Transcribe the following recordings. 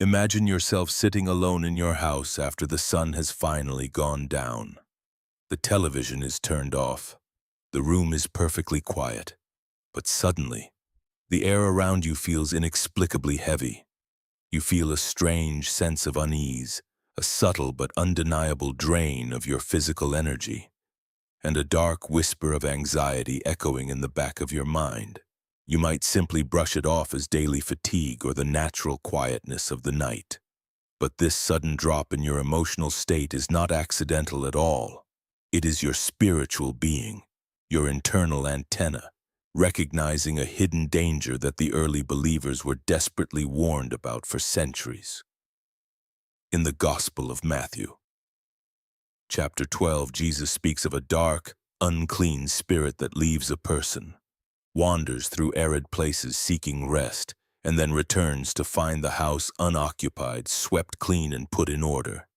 Imagine yourself sitting alone in your house after the sun has finally gone down. The television is turned off. The room is perfectly quiet. But suddenly, the air around you feels inexplicably heavy. You feel a strange sense of unease, a subtle but undeniable drain of your physical energy, and a dark whisper of anxiety echoing in the back of your mind. You might simply brush it off as daily fatigue or the natural quietness of the night. But this sudden drop in your emotional state is not accidental at all. It is your spiritual being, your internal antenna, recognizing a hidden danger that the early believers were desperately warned about for centuries. In the Gospel of Matthew, chapter 12, Jesus speaks of a dark, unclean spirit that leaves a person, wanders through arid places seeking rest, and then returns to find the house unoccupied, swept clean, and put in order.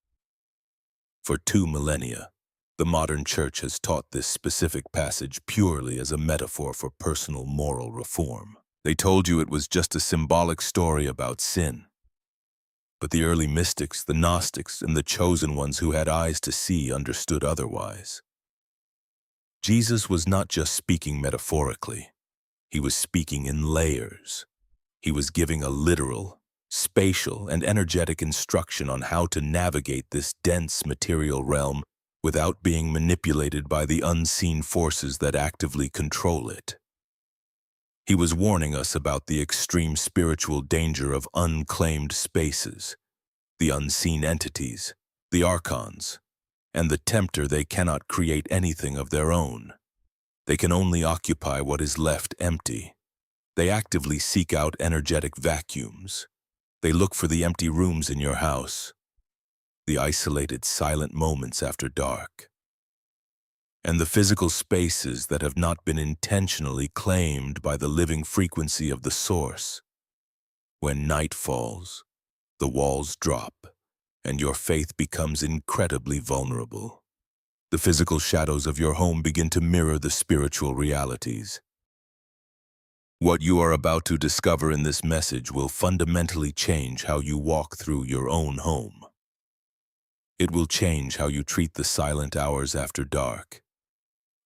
For 2 millennia, the modern church has taught this specific passage purely as a metaphor for personal moral reform. They told you it was just a symbolic story about sin. But the early mystics, the Gnostics, and the chosen ones who had eyes to see understood otherwise. Jesus was not just speaking metaphorically. He was speaking in layers. He was giving a literal, spatial, and energetic instruction on how to navigate this dense material realm without being manipulated by the unseen forces that actively control it. He was warning us about the extreme spiritual danger of unclaimed spaces, the unseen entities, the archons, and the Tempter. They cannot create anything of their own. They can only occupy what is left empty. They actively seek out energetic vacuums. They look for the empty rooms in your house, the isolated, silent moments after dark, and the physical spaces that have not been intentionally claimed by the living frequency of the source. When night falls, the walls drop, and your faith becomes incredibly vulnerable. The physical shadows of your home begin to mirror the spiritual realities. What you are about to discover in this message will fundamentally change how you walk through your own home. It will change how you treat the silent hours after dark.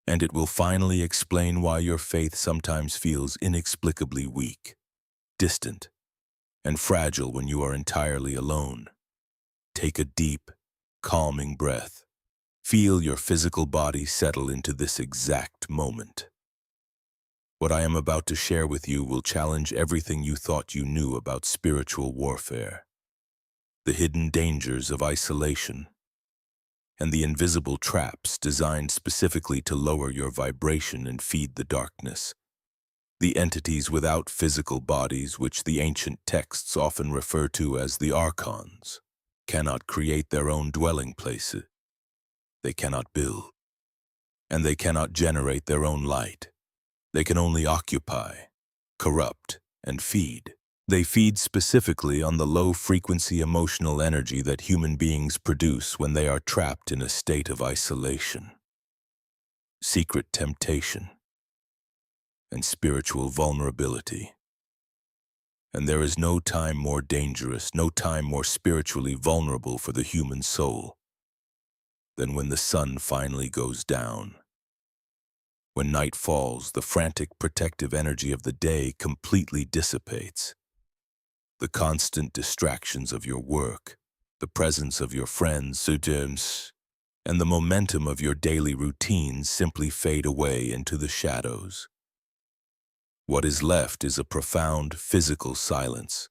And it will finally explain why your faith sometimes feels inexplicably weak, distant, and fragile when you are entirely alone. Take a deep, calming breath. Feel your physical body settle into this exact moment. What I am about to share with you will challenge everything you thought you knew about spiritual warfare, the hidden dangers of isolation, and the invisible traps designed specifically to lower your vibration and feed the darkness. The entities without physical bodies, which the ancient texts often refer to as the archons, cannot create their own dwelling places. They cannot build, and they cannot generate their own light. They can only occupy, corrupt, and feed. They feed specifically on the low-frequency emotional energy that human beings produce when they are trapped in a state of isolation, secret temptation, and spiritual vulnerability. And there is no time more dangerous, no time more spiritually vulnerable for the human soul than when the sun finally goes down. When night falls, the frantic protective energy of the day completely dissipates. The constant distractions of your work, the presence of your friends, and the momentum of your daily routines simply fade away into the shadows. What is left is a profound physical silence.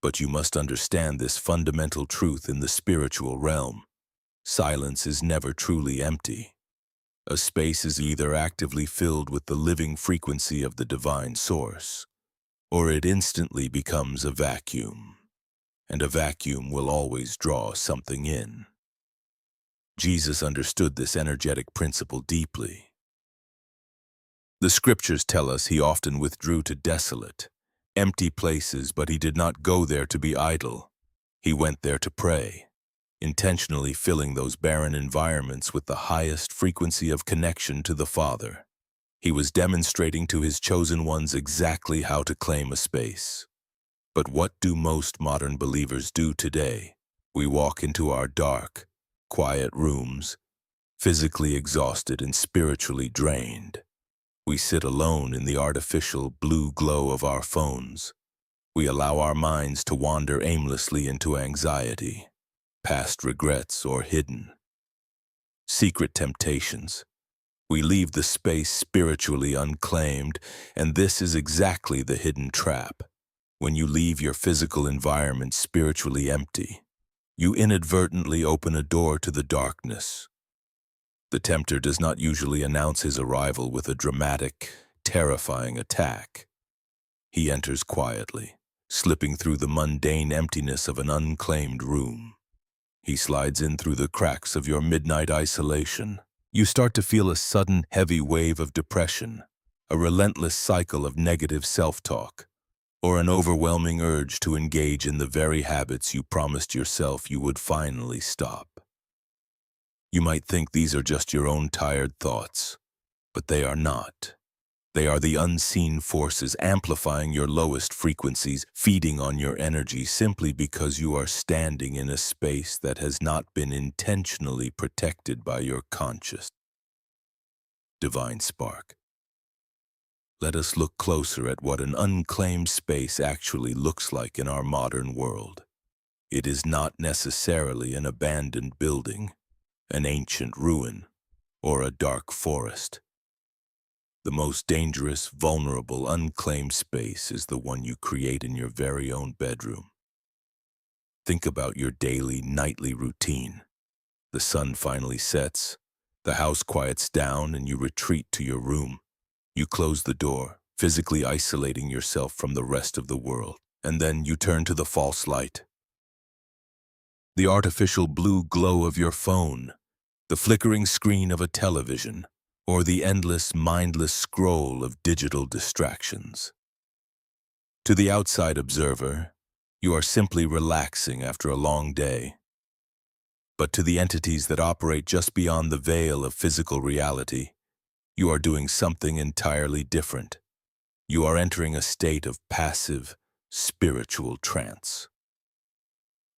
But you must understand this fundamental truth in the spiritual realm. Silence is never truly empty. A space is either actively filled with the living frequency of the divine source, or it instantly becomes a vacuum, and a vacuum will always draw something in. Jesus understood this energetic principle deeply. The scriptures tell us he often withdrew to desolate, empty places, but he did not go there to be idle. He went there to pray, intentionally filling those barren environments with the highest frequency of connection to the Father. He was demonstrating to his chosen ones exactly how to claim a space, But what do most modern believers do today? We walk into our dark, quiet rooms, physically exhausted and spiritually drained. We sit alone in the artificial blue glow of our phones. We allow our minds to wander aimlessly into anxiety, past regrets, or hidden, secret temptations. We leave the space spiritually unclaimed, and this is exactly the hidden trap. When you leave your physical environment spiritually empty, you inadvertently open a door to the darkness. The tempter does not usually announce his arrival with a dramatic, terrifying attack. He enters quietly, slipping through the mundane emptiness of an unclaimed room. He slides in through the cracks of your midnight isolation. You start to feel a sudden, heavy wave of depression, a relentless cycle of negative self-talk, or an overwhelming urge to engage in the very habits you promised yourself you would finally stop. You might think these are just your own tired thoughts, but they are not. They are the unseen forces amplifying your lowest frequencies, feeding on your energy simply because you are standing in a space that has not been intentionally protected by your conscious, divine spark. Let us look closer at what an unclaimed space actually looks like in our modern world. It is not necessarily an abandoned building, an ancient ruin, or a dark forest. The most dangerous, vulnerable, unclaimed space is the one you create in your very own bedroom. Think about your daily, nightly routine. The sun finally sets, the house quiets down, and you retreat to your room. You close the door, physically isolating yourself from the rest of the world, and then you turn to the false light. The artificial blue glow of your phone, the flickering screen of a television, or the endless, mindless scroll of digital distractions. To the outside observer, you are simply relaxing after a long day. But to the entities that operate just beyond the veil of physical reality, you are doing something entirely different. You are entering a state of passive, spiritual trance.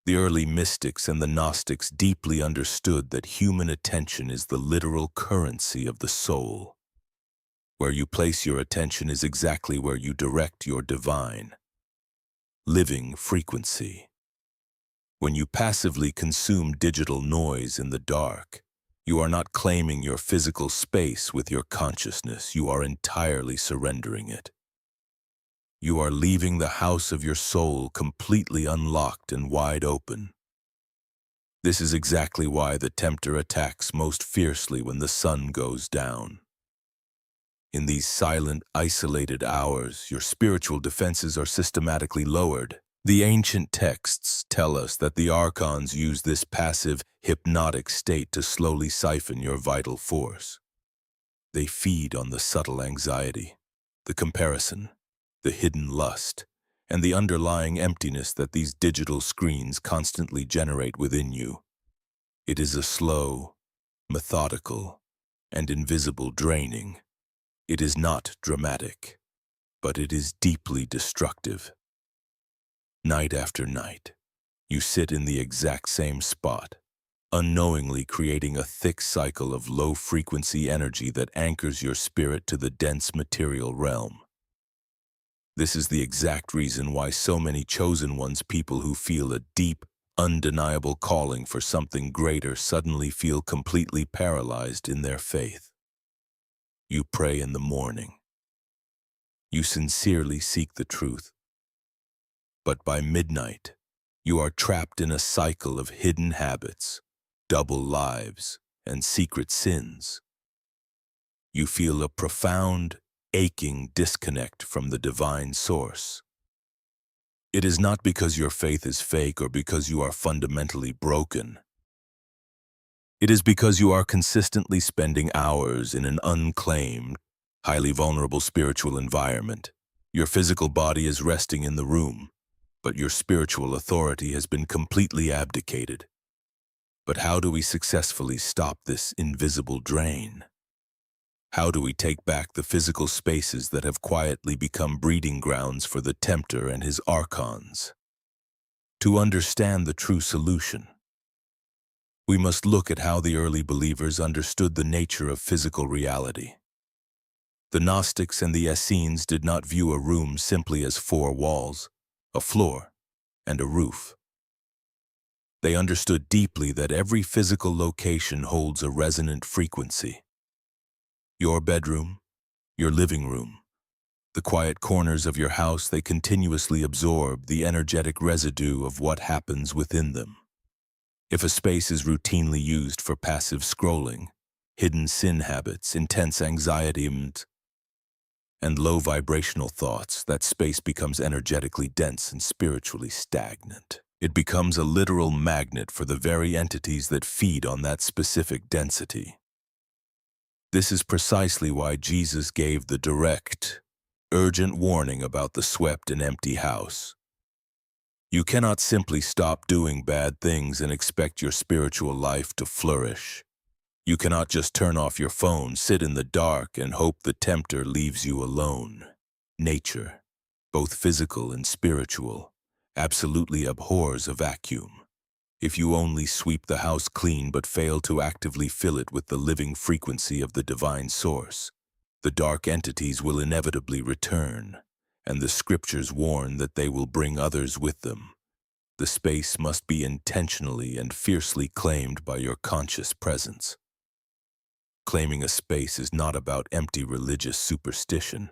The early mystics and the Gnostics deeply understood that human attention is the literal currency of the soul. Where you place your attention is exactly where you direct your divine, living frequency. When you passively consume digital noise in the dark, you are not claiming your physical space with your consciousness, you are entirely surrendering it. You are leaving the house of your soul completely unlocked and wide open. This is exactly why the tempter attacks most fiercely when the sun goes down. In these silent, isolated hours, your spiritual defenses are systematically lowered. The ancient texts tell us that the archons use this passive, hypnotic state to slowly siphon your vital force. They feed on the subtle anxiety, the comparison, the hidden lust, and the underlying emptiness that these digital screens constantly generate within you. It is a slow, methodical, and invisible draining. It is not dramatic, but it is deeply destructive. Night after night, you sit in the exact same spot, unknowingly creating a thick cycle of low-frequency energy that anchors your spirit to the dense material realm. This is the exact reason why so many chosen ones, people who feel a deep, undeniable calling for something greater, suddenly feel completely paralyzed in their faith. You pray in the morning. You sincerely seek the truth. But by midnight, you are trapped in a cycle of hidden habits, double lives, and secret sins. You feel a profound, aching disconnect from the divine source. It is not because your faith is fake or because you are fundamentally broken. It is because you are consistently spending hours in an unclaimed, highly vulnerable spiritual environment. Your physical body is resting in the room, but your spiritual authority has been completely abdicated. But how do we successfully stop this invisible drain? How do we take back the physical spaces that have quietly become breeding grounds for the Tempter and his archons? To understand the true solution, we must look at how the early believers understood the nature of physical reality. The Gnostics and the Essenes did not view a room simply as four walls, a floor, and a roof. They understood deeply that every physical location holds a resonant frequency. Your bedroom, your living room, the quiet corners of your house, they continuously absorb the energetic residue of what happens within them. If a space is routinely used for passive scrolling, hidden sin habits, intense anxiety, and low vibrational thoughts, that space becomes energetically dense and spiritually stagnant. It becomes a literal magnet for the very entities that feed on that specific density. This is precisely why Jesus gave the direct, urgent warning about the swept and empty house. You cannot simply stop doing bad things and expect your spiritual life to flourish. You cannot just turn off your phone, sit in the dark, and hope the Tempter leaves you alone. Nature, both physical and spiritual, absolutely abhors a vacuum. If you only sweep the house clean but fail to actively fill it with the living frequency of the divine source, the dark entities will inevitably return, and the scriptures warn that they will bring others with them. The space must be intentionally and fiercely claimed by your conscious presence. Claiming a space is not about empty religious superstition.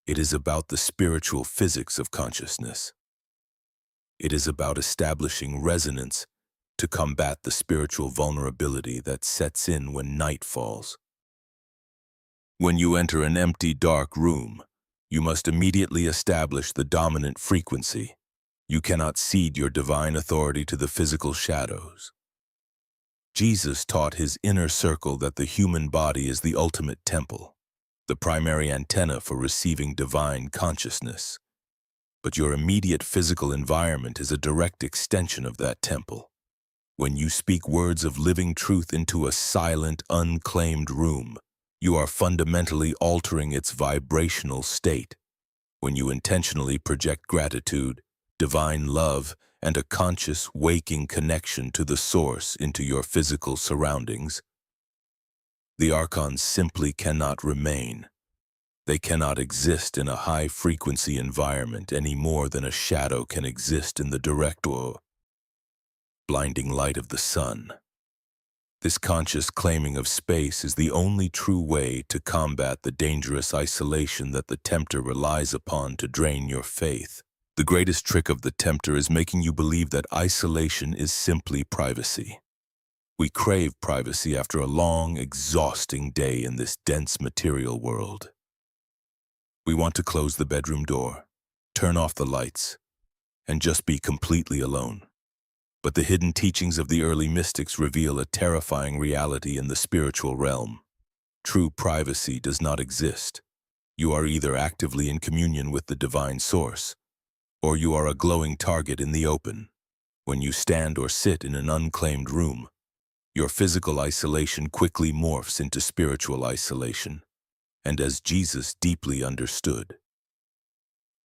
It is about the spiritual physics of consciousness. It is about establishing resonance to combat the spiritual vulnerability that sets in when night falls. When you enter an empty, dark room, you must immediately establish the dominant frequency. You cannot cede your divine authority to the physical shadows. Jesus taught his inner circle that the human body is the ultimate temple, the primary antenna for receiving divine consciousness. But your immediate physical environment is a direct extension of that temple. When you speak words of living truth into a silent, unclaimed room, you are fundamentally altering its vibrational state. When you intentionally project gratitude, divine love, and a conscious, waking connection to the source into your physical surroundings, the archons simply cannot remain. They cannot exist in a high-frequency environment any more than a shadow can exist in the direct or blinding light of the sun. This conscious claiming of space is the only true way to combat the dangerous isolation that the Tempter relies upon to drain your faith. The greatest trick of the Tempter is making you believe that isolation is simply privacy. We crave privacy after a long, exhausting day in this dense material world. We want to close the bedroom door, turn off the lights, and just be completely alone. But the hidden teachings of the early mystics reveal a terrifying reality in the spiritual realm. True privacy does not exist. You are either actively in communion with the divine source, or you are a glowing target in the open. When you stand or sit in an unclaimed room, your physical isolation quickly morphs into spiritual isolation. And as Jesus deeply understood,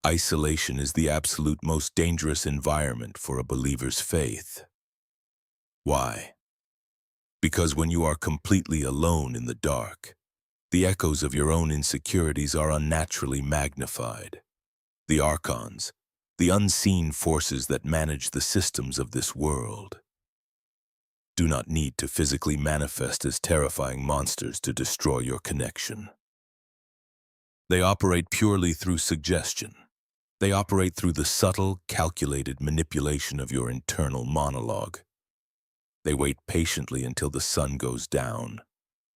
isolation is the absolute most dangerous environment for a believer's faith. Why? Because when you are completely alone in the dark, the echoes of your own insecurities are unnaturally magnified. The archons, the unseen forces that manage the systems of this world, do not need to physically manifest as terrifying monsters to destroy your connection. They operate purely through suggestion. They operate through the subtle, calculated manipulation of your internal monologue. They wait patiently until the sun goes down,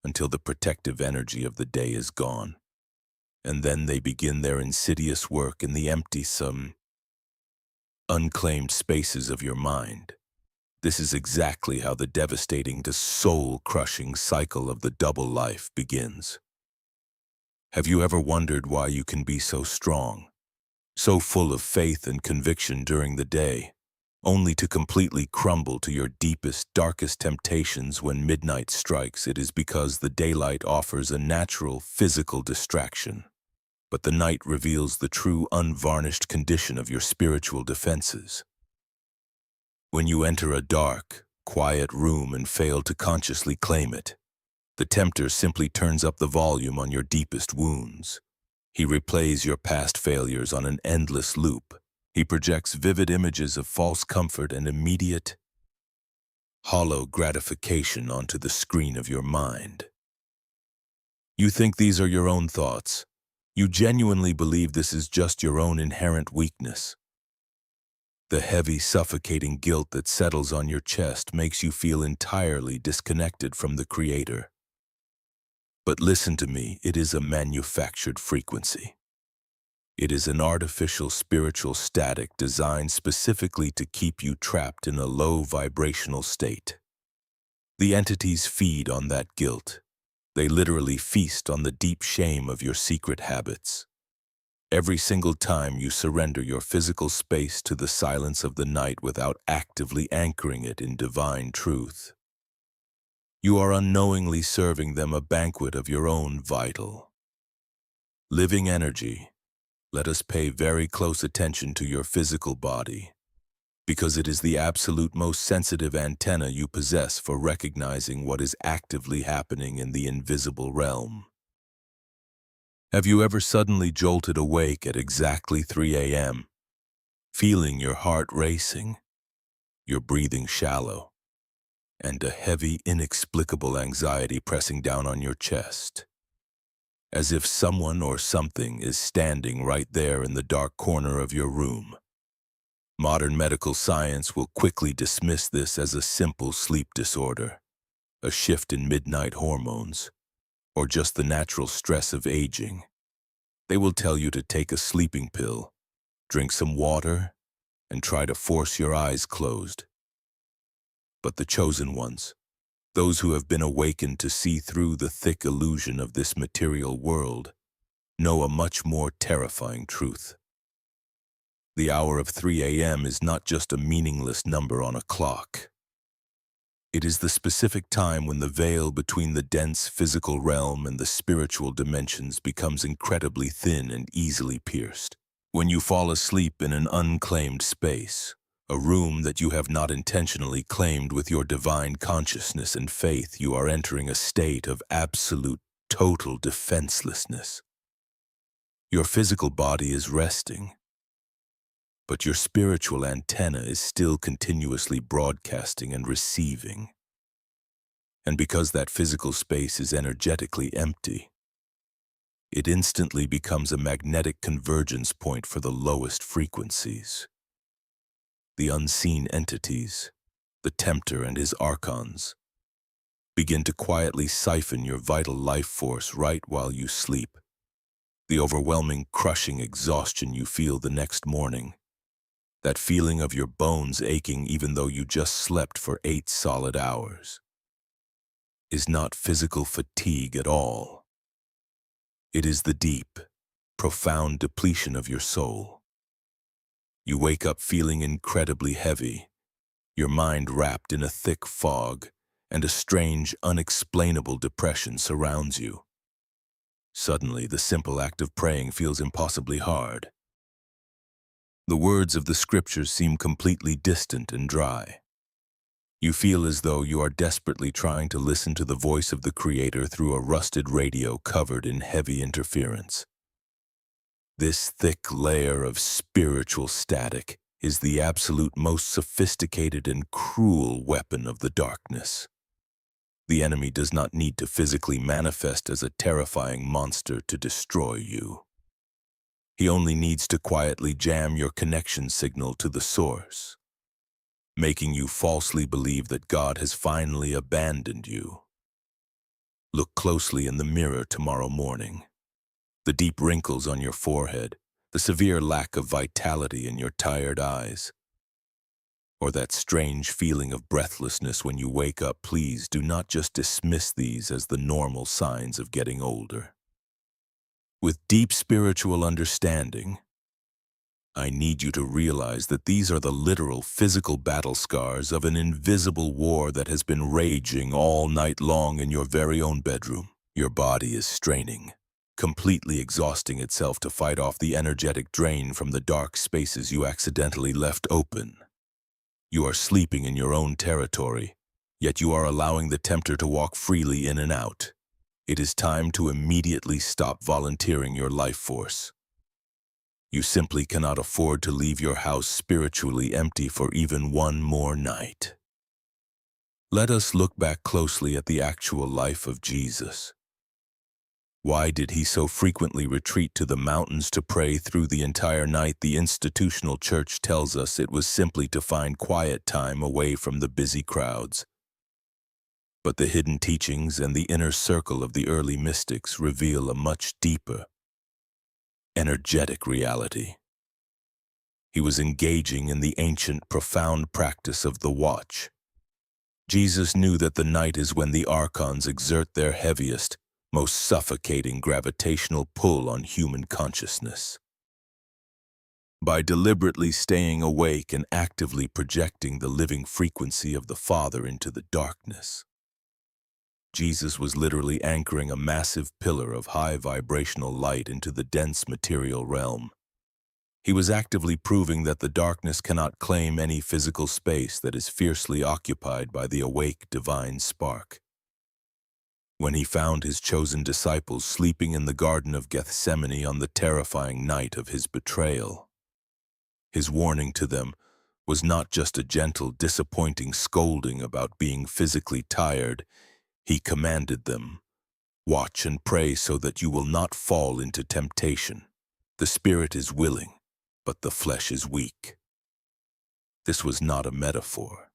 until the protective energy of the day is gone. And then they begin their insidious work in the empty, unclaimed spaces of your mind. This is exactly how the devastating, soul-crushing cycle of the double life begins. Have you ever wondered why you can be so strong, so full of faith and conviction during the day, only to completely crumble to your deepest, darkest temptations when midnight strikes. It is because the daylight offers a natural, physical distraction, but the night reveals the true, unvarnished condition of your spiritual defenses. When you enter a dark, quiet room and fail to consciously claim it, the tempter simply turns up the volume on your deepest wounds. He replays your past failures on an endless loop. He projects vivid images of false comfort and immediate, hollow gratification onto the screen of your mind. You think these are your own thoughts. You genuinely believe this is just your own inherent weakness. The heavy, suffocating guilt that settles on your chest makes you feel entirely disconnected from the Creator. But listen to me, it is a manufactured frequency. It is an artificial spiritual static designed specifically to keep you trapped in a low vibrational state. The entities feed on that guilt. They literally feast on the deep shame of your secret habits. Every single time you surrender your physical space to the silence of the night without actively anchoring it in divine truth, you are unknowingly serving them a banquet of your own vital, living energy. Let us pay very close attention to your physical body, because it is the absolute most sensitive antenna you possess for recognizing what is actively happening in the invisible realm. Have you ever suddenly jolted awake at exactly 3 a.m., feeling your heart racing, your breathing shallow, and a heavy, inexplicable anxiety pressing down on your chest, as if someone or something is standing right there in the dark corner of your room? Modern medical science will quickly dismiss this as a simple sleep disorder, a shift in midnight hormones, or just the natural stress of aging. They will tell you to take a sleeping pill, drink some water, and try to force your eyes closed. But the chosen ones, those who have been awakened to see through the thick illusion of this material world, know a much more terrifying truth. The hour of 3 a.m. is not just a meaningless number on a clock. It is the specific time when the veil between the dense physical realm and the spiritual dimensions becomes incredibly thin and easily pierced. When you fall asleep in an unclaimed space, a room that you have not intentionally claimed with your divine consciousness and faith, you are entering a state of absolute, total defenselessness. Your physical body is resting, but your spiritual antenna is still continuously broadcasting and receiving. And because that physical space is energetically empty, it instantly becomes a magnetic convergence point for the lowest frequencies. The unseen entities, the Tempter and his archons, begin to quietly siphon your vital life force right while you sleep. The overwhelming, crushing exhaustion you feel the next morning, that feeling of your bones aching even though you just slept for 8 solid hours, is not physical fatigue at all. It is the deep, profound depletion of your soul. You wake up feeling incredibly heavy, your mind wrapped in a thick fog, and a strange, unexplainable depression surrounds you. Suddenly, the simple act of praying feels impossibly hard. The words of the scriptures seem completely distant and dry. You feel as though you are desperately trying to listen to the voice of the Creator through a rusted radio covered in heavy interference. This thick layer of spiritual static is the absolute most sophisticated and cruel weapon of the darkness. The enemy does not need to physically manifest as a terrifying monster to destroy you. He only needs to quietly jam your connection signal to the source, making you falsely believe that God has finally abandoned you. Look closely in the mirror tomorrow morning. The deep wrinkles on your forehead, the severe lack of vitality in your tired eyes, or that strange feeling of breathlessness when you wake up, please do not just dismiss these as the normal signs of getting older. With deep spiritual understanding, I need you to realize that these are the literal physical battle scars of an invisible war that has been raging all night long in your very own bedroom. Your body is straining, completely exhausting itself to fight off the energetic drain from the dark spaces you accidentally left open. You are sleeping in your own territory, yet you are allowing the tempter to walk freely in and out. It is time to immediately stop volunteering your life force. You simply cannot afford to leave your house spiritually empty for even one more night. Let us look back closely at the actual life of Jesus. Why did he so frequently retreat to the mountains to pray through the entire night? The institutional church tells us it was simply to find quiet time away from the busy crowds. But the hidden teachings and the inner circle of the early mystics reveal a much deeper, energetic reality. He was engaging in the ancient, profound practice of the watch. Jesus knew that the night is when the archons exert their heaviest, most suffocating gravitational pull on human consciousness. By deliberately staying awake and actively projecting the living frequency of the Father into the darkness, Jesus was literally anchoring a massive pillar of high vibrational light into the dense material realm. He was actively proving that the darkness cannot claim any physical space that is fiercely occupied by the awake divine spark. When he found his chosen disciples sleeping in the Garden of Gethsemane on the terrifying night of his betrayal, his warning to them was not just a gentle, disappointing scolding about being physically tired. He commanded them, "Watch and pray so that you will not fall into temptation. The spirit is willing, but the flesh is weak." This was not a metaphor.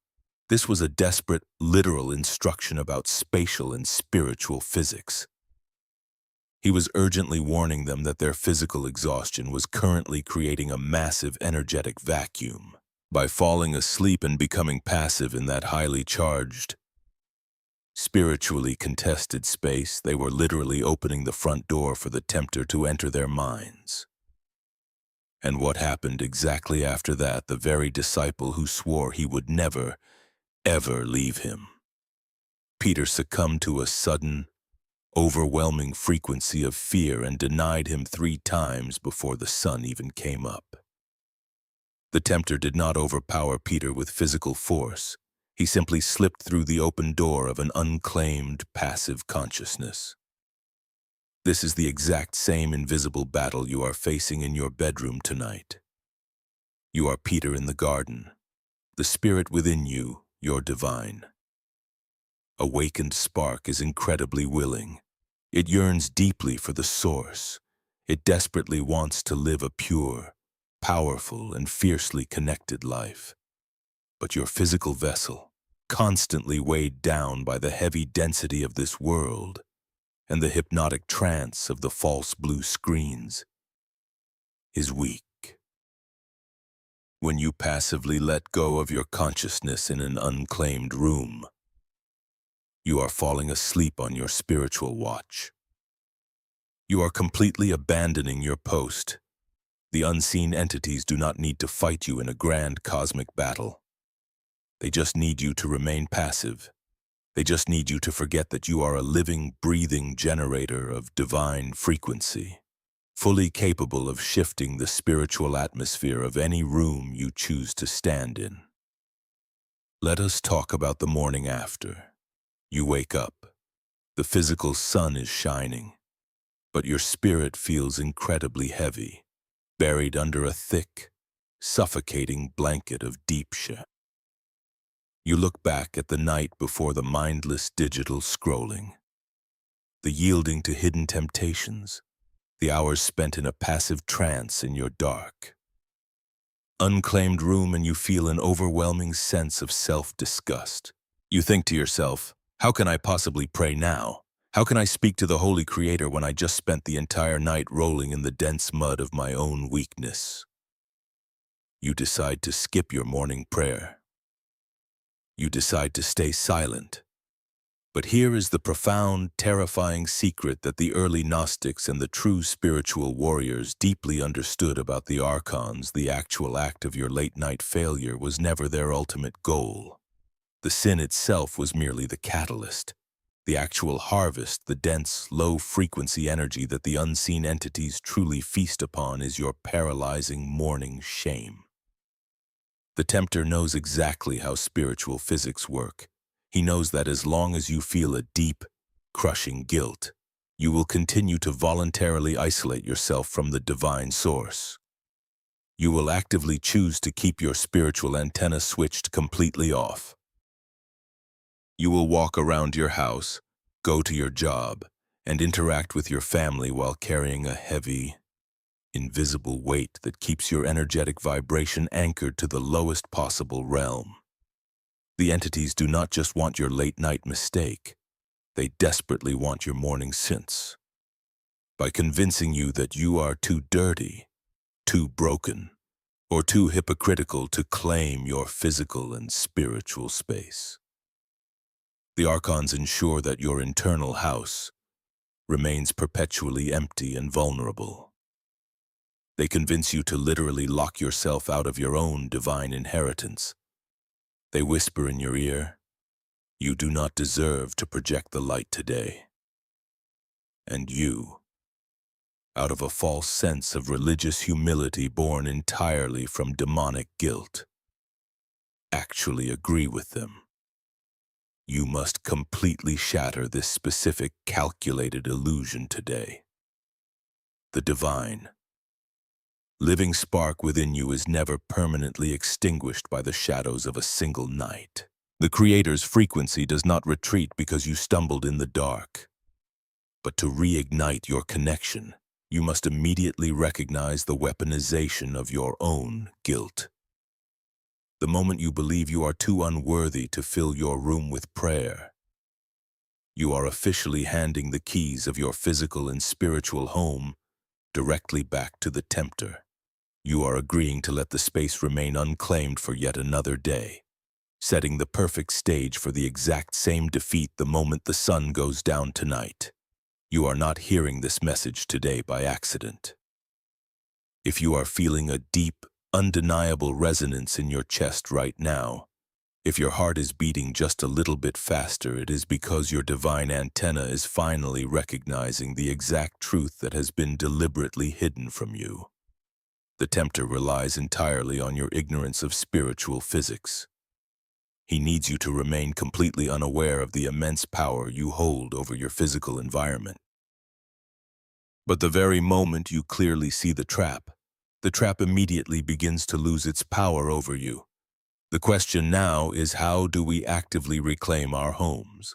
This was a desperate, literal instruction about spatial and spiritual physics. He was urgently warning them that their physical exhaustion was currently creating a massive energetic vacuum. By falling asleep and becoming passive in that highly charged, spiritually contested space, they were literally opening the front door for the tempter to enter their minds. And what happened exactly after that? The very disciple who swore he would never, ever leave him. Peter succumbed to a sudden, overwhelming frequency of fear and denied him 3 times before the sun even came up. The tempter did not overpower Peter with physical force. He simply slipped through the open door of an unclaimed, passive consciousness. This is the exact same invisible battle you are facing in your bedroom tonight. You are Peter in the garden, the spirit within you, your divine. Awakened spark is incredibly willing. It yearns deeply for the source. It desperately wants to live a pure, powerful, and fiercely connected life. But your physical vessel, constantly weighed down by the heavy density of this world and the hypnotic trance of the false blue screens, is weak. When you passively let go of your consciousness in an unclaimed room, you are falling asleep on your spiritual watch. You are completely abandoning your post. The unseen entities do not need to fight you in a grand cosmic battle. They just need you to remain passive. They just need you to forget that you are a living, breathing generator of divine frequency, fully capable of shifting the spiritual atmosphere of any room you choose to stand in. Let us talk about the morning after. You wake up. The physical sun is shining, but your spirit feels incredibly heavy, buried under a thick, suffocating blanket of deep shadow. You look back at the night before the mindless digital scrolling, the yielding to hidden temptations, the hours spent in a passive trance in your dark, unclaimed room, and you feel an overwhelming sense of self-disgust. You think to yourself, how can I possibly pray now? How can I speak to the Holy Creator when I just spent the entire night rolling in the dense mud of my own weakness? You decide to skip your morning prayer. You decide to stay silent. But here is the profound, terrifying secret that the early Gnostics and the true spiritual warriors deeply understood about the archons. The actual act of your late-night failure was never their ultimate goal. The sin itself was merely the catalyst. The actual harvest, the dense, low-frequency energy that the unseen entities truly feast upon, is your paralyzing morning shame. The Tempter knows exactly how spiritual physics work. He knows that as long as you feel a deep, crushing guilt, you will continue to voluntarily isolate yourself from the divine source. You will actively choose to keep your spiritual antenna switched completely off. You will walk around your house, go to your job, and interact with your family while carrying a heavy, invisible weight that keeps your energetic vibration anchored to the lowest possible realm. The entities do not just want your late-night mistake, they desperately want your morning sins. By convincing you that you are too dirty, too broken, or too hypocritical to claim your physical and spiritual space. The archons ensure that your internal house remains perpetually empty and vulnerable. They convince you to literally lock yourself out of your own divine inheritance. They whisper in your ear, "You do not deserve to project the light today." And you, out of a false sense of religious humility born entirely from demonic guilt, actually agree with them. You must completely shatter this specific, calculated illusion today. The divine, living spark within you is never permanently extinguished by the shadows of a single night. The Creator's frequency does not retreat because you stumbled in the dark. But to reignite your connection, you must immediately recognize the weaponization of your own guilt. The moment you believe you are too unworthy to fill your room with prayer, you are officially handing the keys of your physical and spiritual home directly back to the Tempter. You are agreeing to let the space remain unclaimed for yet another day, setting the perfect stage for the exact same defeat the moment the sun goes down tonight. You are not hearing this message today by accident. If you are feeling a deep, undeniable resonance in your chest right now, if your heart is beating just a little bit faster, it is because your divine antenna is finally recognizing the exact truth that has been deliberately hidden from you. The Tempter relies entirely on your ignorance of spiritual physics. He needs you to remain completely unaware of the immense power you hold over your physical environment. But the very moment you clearly see the trap immediately begins to lose its power over you. The question now is, how do we actively reclaim our homes?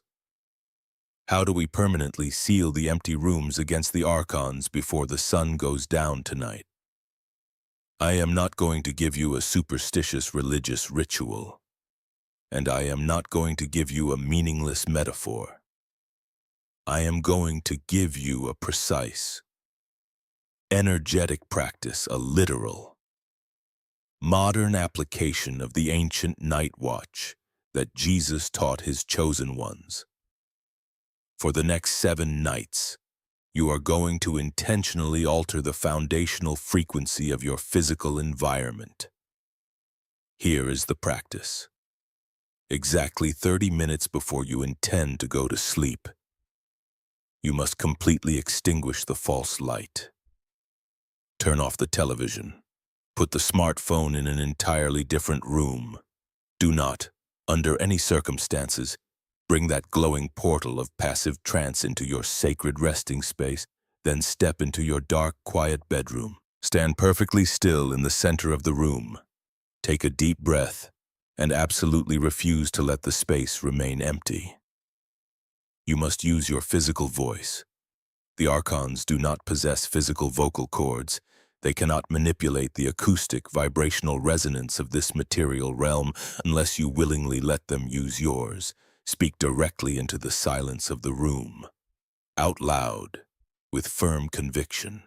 How do we permanently seal the empty rooms against the archons before the sun goes down tonight? I am not going to give you a superstitious religious ritual, and I am not going to give you a meaningless metaphor. I am going to give you a precise, energetic practice, a literal, modern application of the ancient night watch that Jesus taught his chosen ones. For the next 7 nights, you are going to intentionally alter the foundational frequency of your physical environment. Here is the practice. Exactly 30 minutes before you intend to go to sleep, you must completely extinguish the false light. Turn off the television. Put the smartphone in an entirely different room. Do not, under any circumstances, bring that glowing portal of passive trance into your sacred resting space, then step into your dark, quiet bedroom. Stand perfectly still in the center of the room. Take a deep breath and absolutely refuse to let the space remain empty. You must use your physical voice. The archons do not possess physical vocal cords. They cannot manipulate the acoustic, vibrational resonance of this material realm unless you willingly let them use yours. Speak directly into the silence of the room, out loud, with firm conviction.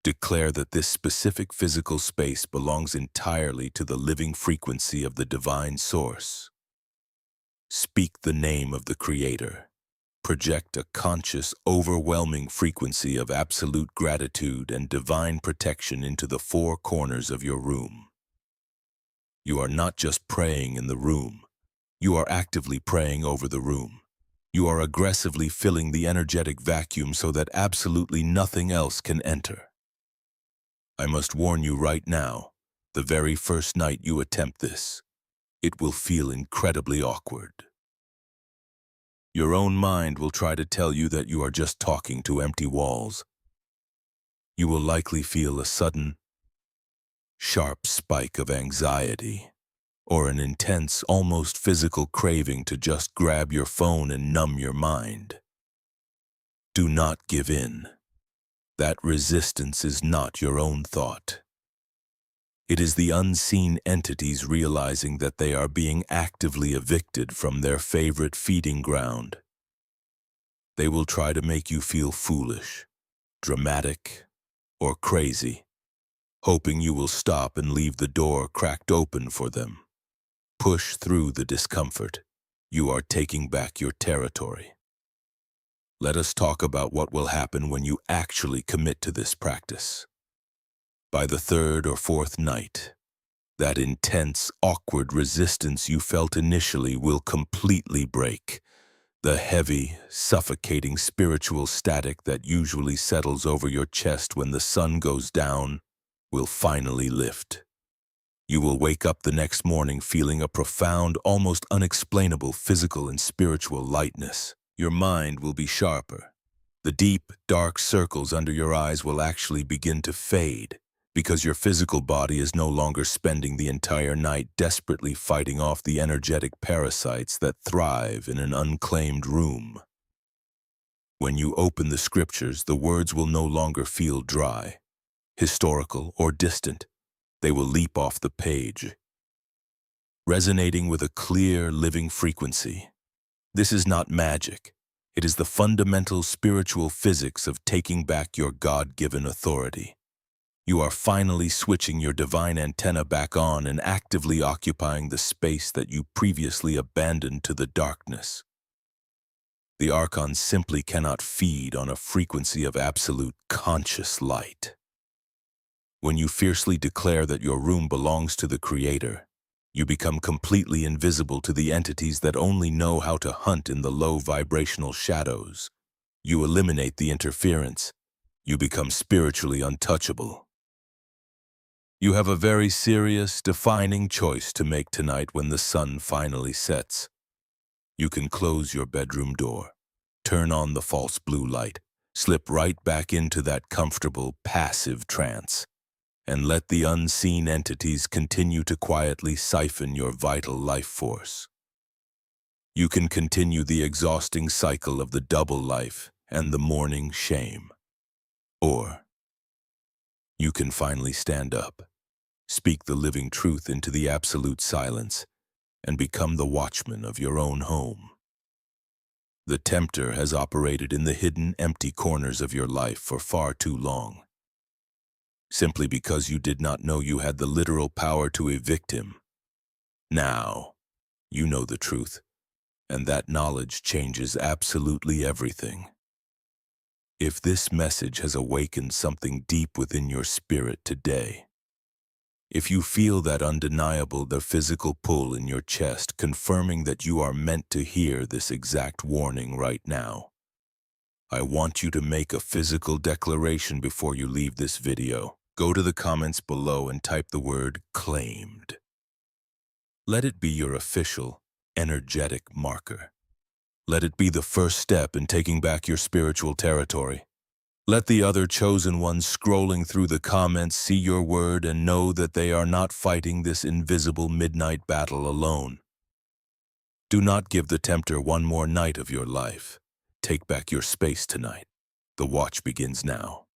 Declare that this specific physical space belongs entirely to the living frequency of the divine source. Speak the name of the Creator. Project a conscious, overwhelming frequency of absolute gratitude and divine protection into the four corners of your room. You are not just praying in the room. You are actively praying over the room. You are aggressively filling the energetic vacuum so that absolutely nothing else can enter. I must warn you right now, the very first night you attempt this, it will feel incredibly awkward. Your own mind will try to tell you that you are just talking to empty walls. You will likely feel a sudden, sharp spike of anxiety, or an intense, almost physical craving to just grab your phone and numb your mind. Do not give in. That resistance is not your own thought. It is the unseen entities realizing that they are being actively evicted from their favorite feeding ground. They will try to make you feel foolish, dramatic, or crazy, hoping you will stop and leave the door cracked open for them. Push through the discomfort. You are taking back your territory. Let us talk about what will happen when you actually commit to this practice. By the third or fourth night, that intense, awkward resistance you felt initially will completely break. The heavy, suffocating spiritual static that usually settles over your chest when the sun goes down will finally lift. You will wake up the next morning feeling a profound, almost unexplainable physical and spiritual lightness. Your mind will be sharper. The deep, dark circles under your eyes will actually begin to fade, because your physical body is no longer spending the entire night desperately fighting off the energetic parasites that thrive in an unclaimed room. When you open the scriptures, the words will no longer feel dry, historical, or distant. They will leap off the page, resonating with a clear, living frequency. This is not magic. It is the fundamental spiritual physics of taking back your God-given authority. You are finally switching your divine antenna back on and actively occupying the space that you previously abandoned to the darkness. The archons simply cannot feed on a frequency of absolute conscious light. When you fiercely declare that your room belongs to the Creator, you become completely invisible to the entities that only know how to hunt in the low vibrational shadows. You eliminate the interference. You become spiritually untouchable. You have a very serious, defining choice to make tonight when the sun finally sets. You can close your bedroom door, turn on the false blue light, slip right back into that comfortable, passive trance, and let the unseen entities continue to quietly siphon your vital life force. You can continue the exhausting cycle of the double life and the morning shame. Or you can finally stand up, speak the living truth into the absolute silence, and become the watchman of your own home. The Tempter has operated in the hidden, empty corners of your life for far too long, simply because you did not know you had the literal power to evict him. Now, you know the truth, and that knowledge changes absolutely everything. If this message has awakened something deep within your spirit today, if you feel that undeniable, the physical pull in your chest confirming that you are meant to hear this exact warning right now, I want you to make a physical declaration before you leave this video. Go to the comments below and type the word claimed. Let it be your official, energetic marker. Let it be the first step in taking back your spiritual territory. Let the other chosen ones scrolling through the comments see your word and know that they are not fighting this invisible midnight battle alone. Do not give the Tempter one more night of your life. Take back your space tonight. The watch begins now.